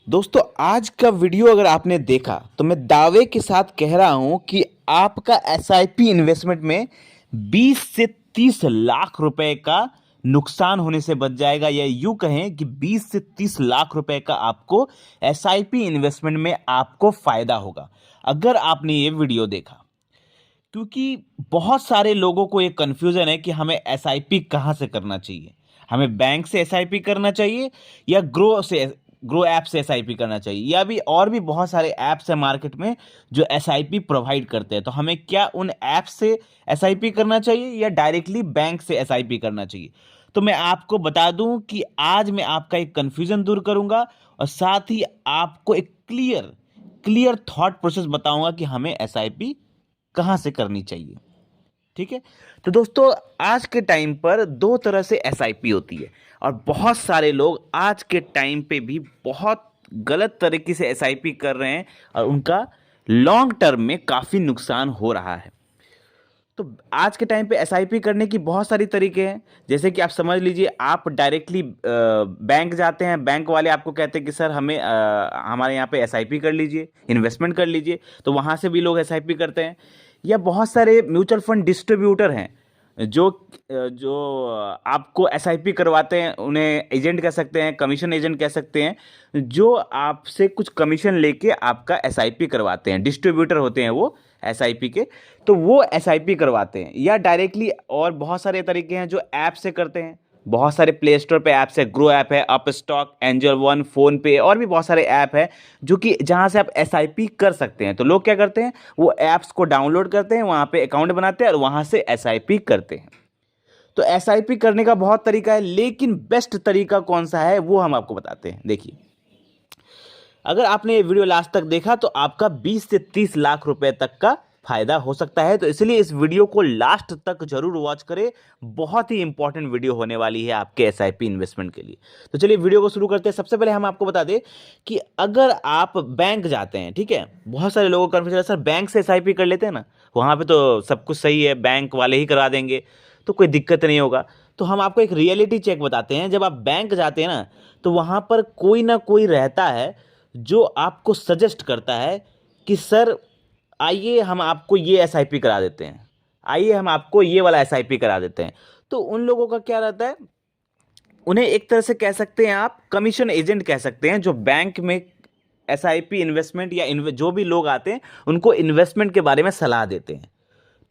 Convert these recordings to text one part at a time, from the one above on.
दोस्तों आज का वीडियो अगर आपने देखा तो मैं दावे के साथ कह रहा हूं कि आपका एसआईपी इन्वेस्टमेंट में 20 से 30 लाख रुपए का नुकसान होने से बच जाएगा, या यूं कहें कि 20 से 30 लाख रुपए का आपको एसआईपी इन्वेस्टमेंट में आपको फायदा होगा अगर आपने ये वीडियो देखा। क्योंकि बहुत सारे लोगों को ये कन्फ्यूजन है कि हमें एसआईपी कहाँ से करना चाहिए, हमें बैंक से एसआईपी करना चाहिए या ग्रो ऐप से एसआईपी करना चाहिए, या भी और भी बहुत सारे ऐप्स हैं मार्केट में जो एसआईपी प्रोवाइड करते हैं। तो हमें क्या उन ऐप से एसआईपी करना चाहिए या डायरेक्टली बैंक से एसआईपी करना चाहिए? तो मैं आपको बता दूं कि आज मैं आपका एक कन्फ्यूजन दूर करूंगा और साथ ही आपको एक क्लियर क्लियर थॉट प्रोसेस बताऊंगा कि हमें एसआईपी कहाँ से करनी चाहिए। ठीक है, तो दोस्तों आज के टाइम पर दो तरह से एसआईपी होती है और बहुत सारे लोग आज के टाइम पे भी बहुत गलत तरीके से एसआईपी कर रहे हैं और उनका लॉन्ग टर्म में काफ़ी नुकसान हो रहा है। तो आज के टाइम पे एसआईपी करने की बहुत सारी तरीके हैं। जैसे कि आप समझ लीजिए, आप डायरेक्टली बैंक जाते हैं, बैंक वाले आपको कहते हैं कि सर हमें हमारे यहाँ पे एसआईपी कर लीजिए, इन्वेस्टमेंट कर लीजिए, तो वहाँ से भी लोग एसआईपी करते हैं। या बहुत सारे म्यूचुअल फंड डिस्ट्रीब्यूटर हैं जो जो आपको एसआईपी करवाते हैं, उन्हें एजेंट कह सकते हैं, कमीशन एजेंट कह सकते हैं, जो आपसे कुछ कमीशन लेके आपका एसआईपी करवाते हैं। डिस्ट्रीब्यूटर होते हैं वो एसआईपी के, तो वो एसआईपी करवाते हैं। या डायरेक्टली और बहुत सारे तरीके हैं जो ऐप से करते हैं। बहुत सारे प्ले स्टोर पे ऐप्स है, ग्रो ऐप है, up stock, angel one, phone पे और भी बहुत सारे ऐप है जो कि जहां से आप एसआईपी कर सकते हैं। तो लोग क्या करते हैं, वो ऐप्स को डाउनलोड करते हैं, वहां पे अकाउंट बनाते हैं और वहां से एसआईपी करते हैं। तो एसआईपी करने का बहुत तरीका है, लेकिन बेस्ट तरीका कौन सा है वो हम आपको बताते हैं। देखिए, अगर आपने ये वीडियो लास्ट तक देखा तो आपका 20 से 30 लाख रुपए तक का फायदा हो सकता है। तो इसलिए इस वीडियो को लास्ट तक जरूर वॉच करें, बहुत ही इंपॉर्टेंट वीडियो होने वाली है आपके एसआईपी इन्वेस्टमेंट के लिए। तो चलिए वीडियो को शुरू करते हैं। सबसे पहले हम आपको बता दें कि अगर आप बैंक जाते हैं, ठीक है, बहुत सारे लोगों को कन्फ्यूजन है, सर बैंक से एसआईपी कर लेते हैं ना, वहाँ पे तो सब कुछ सही है, बैंक वाले ही करा देंगे तो कोई दिक्कत नहीं होगा। तो हम आपको एक रियलिटी चेक बताते हैं। जब आप बैंक जाते हैं ना, तो वहाँ पर कोई ना कोई रहता है जो आपको सजेस्ट करता है कि सर आइए हम आपको ये एसआईपी करा देते हैं, आइए हम आपको ये वाला एसआईपी करा देते हैं। तो उन लोगों का क्या रहता है, उन्हें एक तरह से कह सकते हैं, आप कमीशन एजेंट कह सकते हैं, जो बैंक में एसआईपी इन्वेस्टमेंट या जो भी लोग आते हैं उनको इन्वेस्टमेंट के बारे में सलाह देते हैं।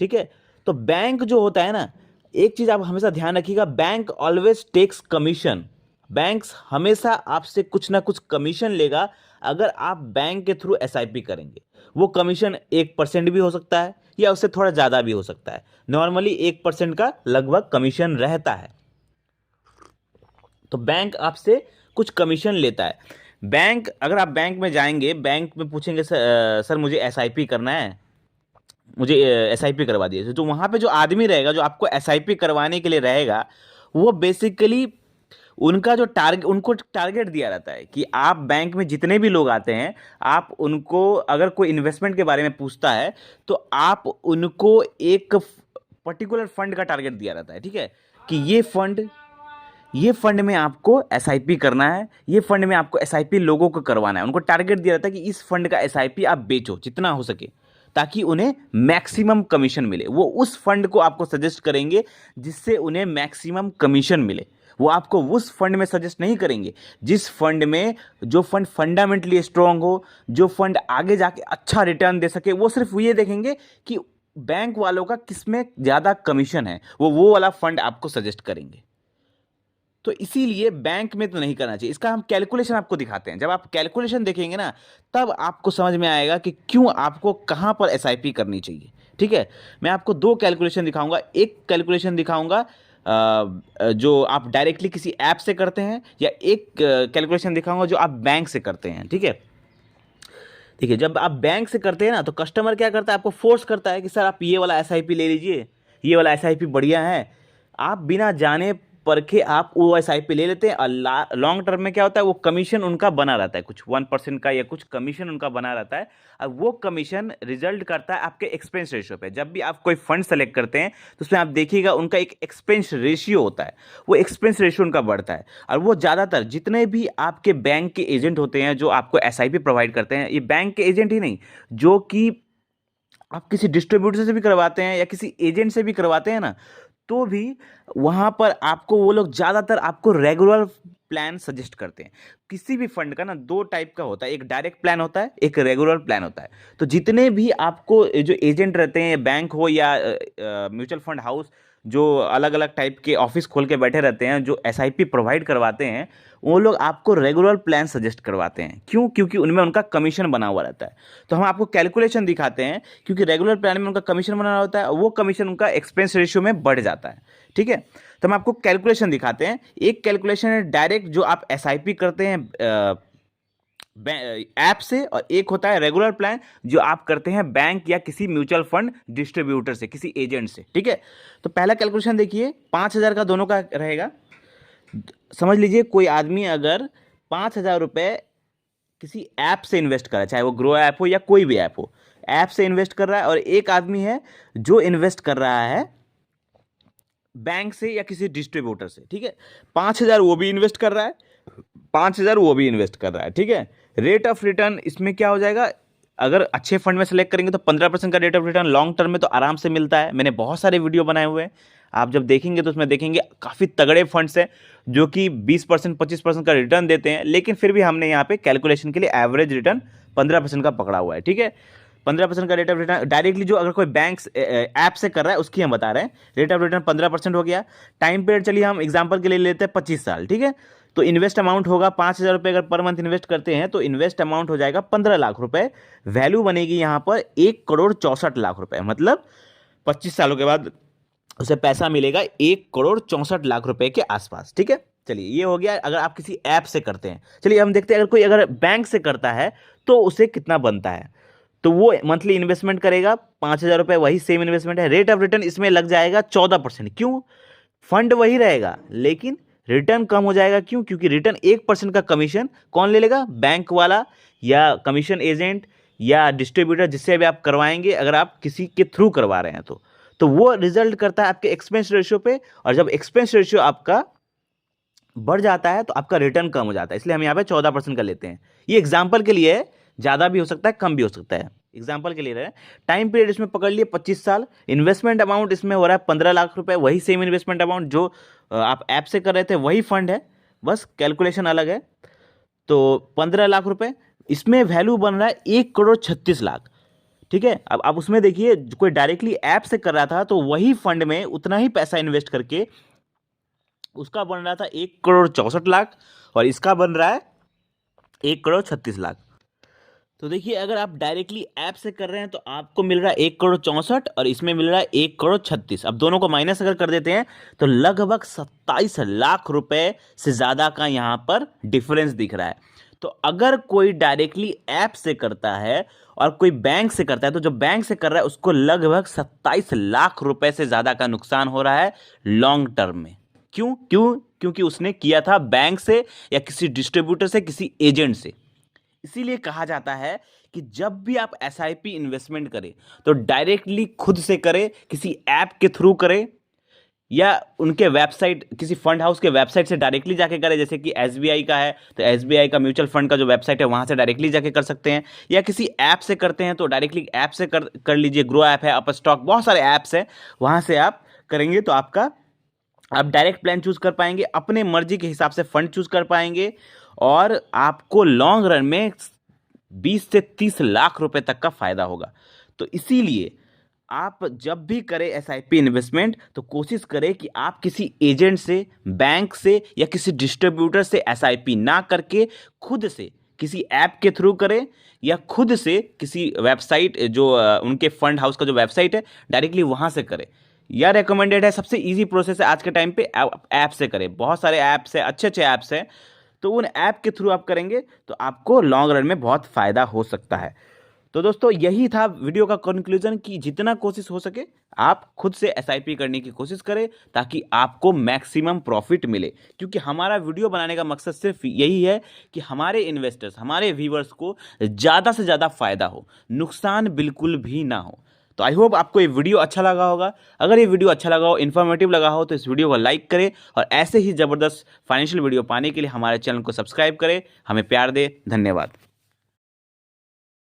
ठीक है, तो बैंक जो होता है ना, एक चीज आप हमेशा ध्यान रखिएगा, bank always takes commission. Banks हमेशा आपसे कुछ ना कुछ कमीशन लेगा अगर आप बैंक के थ्रू एसआईपी करेंगे। वो कमीशन 1% भी हो सकता है या उससे थोड़ा ज़्यादा भी हो सकता है। नॉर्मली 1% का लगभग कमीशन रहता है। तो बैंक आपसे कुछ कमीशन लेता है। बैंक, अगर आप बैंक में जाएंगे, बैंक में पूछेंगे सर मुझे एसआईपी करना है, मुझे एसआईपी करवा दिए, तो वहाँ पे जो आदमी रहेगा जो आपको एसआईपी करवाने के लिए रहेगा, वो बेसिकली उनका जो टारगेट, उनको टारगेट दिया रहता है कि आप बैंक में जितने भी लोग आते हैं, आप उनको अगर कोई इन्वेस्टमेंट के बारे में पूछता है तो आप उनको एक पर्टिकुलर फंड का टारगेट दिया रहता है। ठीक है, कि ये फंड में आपको एसआईपी करना है, ये फंड में आपको एसआईपी लोगों को करवाना है। उनको टारगेट दिया रहता है कि इस फंड का एसआईपी आप बेचो जितना हो सके, ताकि उन्हें मैक्सिमम कमीशन मिले। वो उस फंड को आपको सजेस्ट करेंगे जिससे उन्हें मैक्सिमम कमीशन मिले। वो आपको उस फंड में सजेस्ट नहीं करेंगे जिस फंड में, जो फंड फंडामेंटली स्ट्रांग हो, जो फंड आगे जाके अच्छा रिटर्न दे सके। वो सिर्फ ये देखेंगे कि बैंक वालों का किसमें ज़्यादा कमीशन है, वो वाला फंड आपको सजेस्ट करेंगे। तो इसीलिए बैंक में तो नहीं करना चाहिए। इसका हम कैलकुलेशन आपको दिखाते हैं। जब आप कैलकुलेशन देखेंगे ना, तब आपको समझ में आएगा कि क्यों आपको कहाँ पर एसआईपी करनी चाहिए। ठीक है, मैं आपको दो कैलकुलेशन दिखाऊंगा। एक कैलकुलेशन दिखाऊंगा जो आप डायरेक्टली किसी ऐप से करते हैं, या एक कैलकुलेशन दिखाऊंगा जो आप बैंक से करते हैं। ठीक है, देखिए, जब आप बैंक से करते हैं ना, तो कस्टमर क्या करता है, आपको फोर्स करता है कि सर आप ये वाला एसआईपी ले लीजिए, ये वाला एसआईपी बढ़िया है। आप बिना जाने परखे आप वो एसआईपी ले लेते हैं, और लॉन्ग टर्म में क्या होता है, वो कमीशन उनका बना रहता है, कुछ 1% का या कुछ कमीशन उनका बना रहता है, और वो कमीशन रिजल्ट करता है आपके एक्सपेंस रेशियो पे। जब भी आप कोई फंड सेलेक्ट करते हैं तो उसमें आप देखिएगा उनका एक एक्सपेंस रेशियो होता है, वो एक्सपेंस रेशियो उनका बढ़ता है। और वो ज़्यादातर जितने भी आपके बैंक के एजेंट होते हैं जो आपको एसआईपी प्रोवाइड करते हैं, ये बैंक के एजेंट ही नहीं, जो कि आप किसी डिस्ट्रीब्यूटर से भी करवाते हैं या किसी एजेंट से भी करवाते हैं ना, तो भी वहाँ पर आपको वो लोग ज़्यादातर आपको रेगुलर प्लान सजेस्ट करते हैं। किसी भी फंड का ना दो टाइप का होता है, एक डायरेक्ट प्लान होता है, एक रेगुलर प्लान होता है। तो जितने भी आपको जो एजेंट रहते हैं, बैंक हो या म्यूचुअल फंड हाउस, जो अलग अलग टाइप के ऑफिस खोल के बैठे रहते हैं, जो एसआईपी प्रोवाइड करवाते हैं, वो लोग आपको रेगुलर प्लान सजेस्ट करवाते हैं। क्यों? क्योंकि उनमें उनका कमीशन बना हुआ रहता है। तो हम आपको कैलकुलेशन दिखाते हैं, क्योंकि रेगुलर प्लान में उनका कमीशन बना हुआ होता है, वो कमीशन उनका एक्सपेंस रेशियो में बढ़ जाता है। ठीक है, तो हम आपको कैलकुलेशन दिखाते हैं। एक कैलकुलेशन है डायरेक्ट जो आप एसआईपी करते हैं ऐप से, और एक होता है रेगुलर प्लान जो आप करते हैं बैंक या किसी म्यूचुअल फंड डिस्ट्रीब्यूटर से, किसी एजेंट से। ठीक है, तो पहला कैलकुलेशन देखिए, 5,000 का दोनों का रहेगा। समझ लीजिए कोई आदमी अगर 5,000 रुपये किसी ऐप से इन्वेस्ट कर रहा है, चाहे वो ग्रो ऐप हो या कोई भी ऐप हो, ऐप से इन्वेस्ट कर रहा है, और एक आदमी है जो इन्वेस्ट कर रहा है बैंक से या किसी डिस्ट्रीब्यूटर से। ठीक है, 5,000 वो भी इन्वेस्ट कर रहा है, 5,000 वो भी इन्वेस्ट कर रहा है। ठीक है, रेट ऑफ रिटर्न इसमें क्या हो जाएगा, अगर अच्छे फंड में सेलेक्ट करेंगे तो 15% का rate of return long term में तो आराम से मिलता है। मैंने बहुत सारे वीडियो बनाए हुए हैं, आप जब देखेंगे तो उसमें देखेंगे काफ़ी तगड़े फंड्स हैं जो कि 20% 25% का रिटर्न देते हैं, लेकिन फिर भी हमने यहाँ पे कैलकुलेशन के लिए एवरेज रिटर्न 15% का पकड़ा हुआ है। ठीक है, 15% का रेट ऑफ रिटर्न डायरेक्टली जो अगर कोई बैंक ऐप से कर रहा है उसकी हम बता रहे हैं। रेट ऑफ रिटर्न 15% हो गया। टाइम पीरियड चलिए हम एग्जांपल के लिए लेते हैं 25 साल। ठीक है, तो इन्वेस्ट अमाउंट होगा 5,000 रुपये, अगर पर मंथ इन्वेस्ट करते हैं तो इन्वेस्ट अमाउंट हो जाएगा 15 लाख रुपए। वैल्यू बनेगी यहाँ पर 1,64,00,000 रुपए, मतलब 25 सालों के बाद उसे पैसा मिलेगा 1,64,00,000 रुपए के आसपास। ठीक है, चलिए ये हो गया अगर आप किसी ऐप से करते हैं। चलिए हम देखते हैं अगर कोई अगर बैंक से करता है तो उसे कितना बनता है। तो वो मंथली इन्वेस्टमेंट करेगा 5,000 रुपये, वही सेम इन्वेस्टमेंट है। रेट ऑफ रिटर्न इसमें लग जाएगा 14%। क्यों? फंड वही रहेगा लेकिन रिटर्न कम हो जाएगा। क्यों? क्योंकि रिटर्न 1% का कमीशन कौन ले लेगा, बैंक वाला या कमीशन एजेंट या डिस्ट्रीब्यूटर, जिससे भी आप करवाएंगे, अगर आप किसी के थ्रू करवा रहे हैं तो वो रिजल्ट करता है आपके एक्सपेंस रेशियो पे, और जब एक्सपेंस रेशियो आपका बढ़ जाता है तो आपका रिटर्न कम हो जाता है। इसलिए हम यहाँ पे 14% का लेते हैं। ये एग्जाम्पल के लिए है, ज़्यादा भी हो सकता है, कम भी हो सकता है, एग्जाम्पल के लिए रहे। टाइम पीरियड इसमें पकड़ लिए 25 साल। इन्वेस्टमेंट अमाउंट इसमें हो रहा है 15 लाख रुपए, वही सेम इन्वेस्टमेंट अमाउंट जो आप ऐप से कर रहे थे, वही फंड है, बस कैलकुलेशन अलग है। तो 15 लाख रुपए, इसमें वैल्यू बन रहा है 1,36,00,000। ठीक है, अब आप उसमें देखिए कोई डायरेक्टली ऐप से कर रहा था तो वही फंड में उतना ही पैसा इन्वेस्ट करके उसका बन रहा था 1,64,00,000, और इसका बन रहा है 1,36,00,000। तो देखिए अगर आप डायरेक्टली ऐप से कर रहे हैं तो आपको मिल रहा है 1,64,00,000 और इसमें मिल रहा है 1,36,00,000। अब दोनों को माइनस अगर कर देते हैं तो लगभग 27 लाख रुपए से ज़्यादा का यहाँ पर डिफरेंस दिख रहा है। तो अगर कोई डायरेक्टली ऐप से करता है और कोई बैंक से करता है, तो जो बैंक से कर रहा है उसको लगभग 27 लाख रुपए से ज़्यादा का नुकसान हो रहा है लॉन्ग टर्म में। क्यों? क्योंकि उसने किया था बैंक से या किसी डिस्ट्रीब्यूटर से, किसी एजेंट से। इसीलिए कहा जाता है कि जब भी आप एसआईपी इन्वेस्टमेंट करें तो डायरेक्टली खुद से करें, किसी ऐप के थ्रू करें, या उनके वेबसाइट, किसी फंड हाउस के वेबसाइट से डायरेक्टली जाके करें। जैसे कि एसबीआई का है तो एसबीआई का म्यूचुअल फंड का जो वेबसाइट है वहाँ से डायरेक्टली जाके कर सकते हैं, या किसी ऐप से करते हैं तो डायरेक्टली ऐप से कर लीजिए। ग्रो ऐप है, अप स्टॉक, बहुत सारे ऐप्स हैं, वहाँ से आप करेंगे तो आप डायरेक्ट प्लान चूज कर पाएंगे, अपने मर्जी के हिसाब से फंड चूज कर पाएंगे, और आपको लॉन्ग रन में 20 से 30 लाख रुपए तक का फायदा होगा। तो इसीलिए आप जब भी करें एसआईपी इन्वेस्टमेंट तो कोशिश करें कि आप किसी एजेंट से, बैंक से या किसी डिस्ट्रीब्यूटर से एसआईपी ना करके खुद से किसी ऐप के थ्रू करें, या खुद से किसी वेबसाइट जो उनके फंड हाउस का जो वेबसाइट है डायरेक्टली वहाँ से करें। यह रेकमेंडेड है, सबसे इजी प्रोसेस है आज के टाइम पे, ऐप से करें। बहुत सारे ऐप्स हैं, अच्छे अच्छे ऐप्स हैं, तो उन ऐप के थ्रू आप करेंगे तो आपको लॉन्ग रन में बहुत फ़ायदा हो सकता है। तो दोस्तों यही था वीडियो का कंक्लूजन कि जितना कोशिश हो सके आप खुद से एसआईपी करने की कोशिश करें ताकि आपको मैक्सिमम प्रॉफिट मिले, क्योंकि हमारा वीडियो बनाने का मकसद सिर्फ यही है कि हमारे इन्वेस्टर्स, हमारे व्यूवर्स को ज़्यादा से ज़्यादा फायदा हो, नुकसान बिल्कुल भी ना हो। तो आई होप आपको ये वीडियो अच्छा लगा होगा। अगर ये वीडियो अच्छा लगा हो, इन्फॉर्मेटिव लगा हो, तो इस वीडियो को लाइक करें और ऐसे ही ज़बरदस्त फाइनेंशियल वीडियो पाने के लिए हमारे चैनल को सब्सक्राइब करें। हमें प्यार दें। धन्यवाद।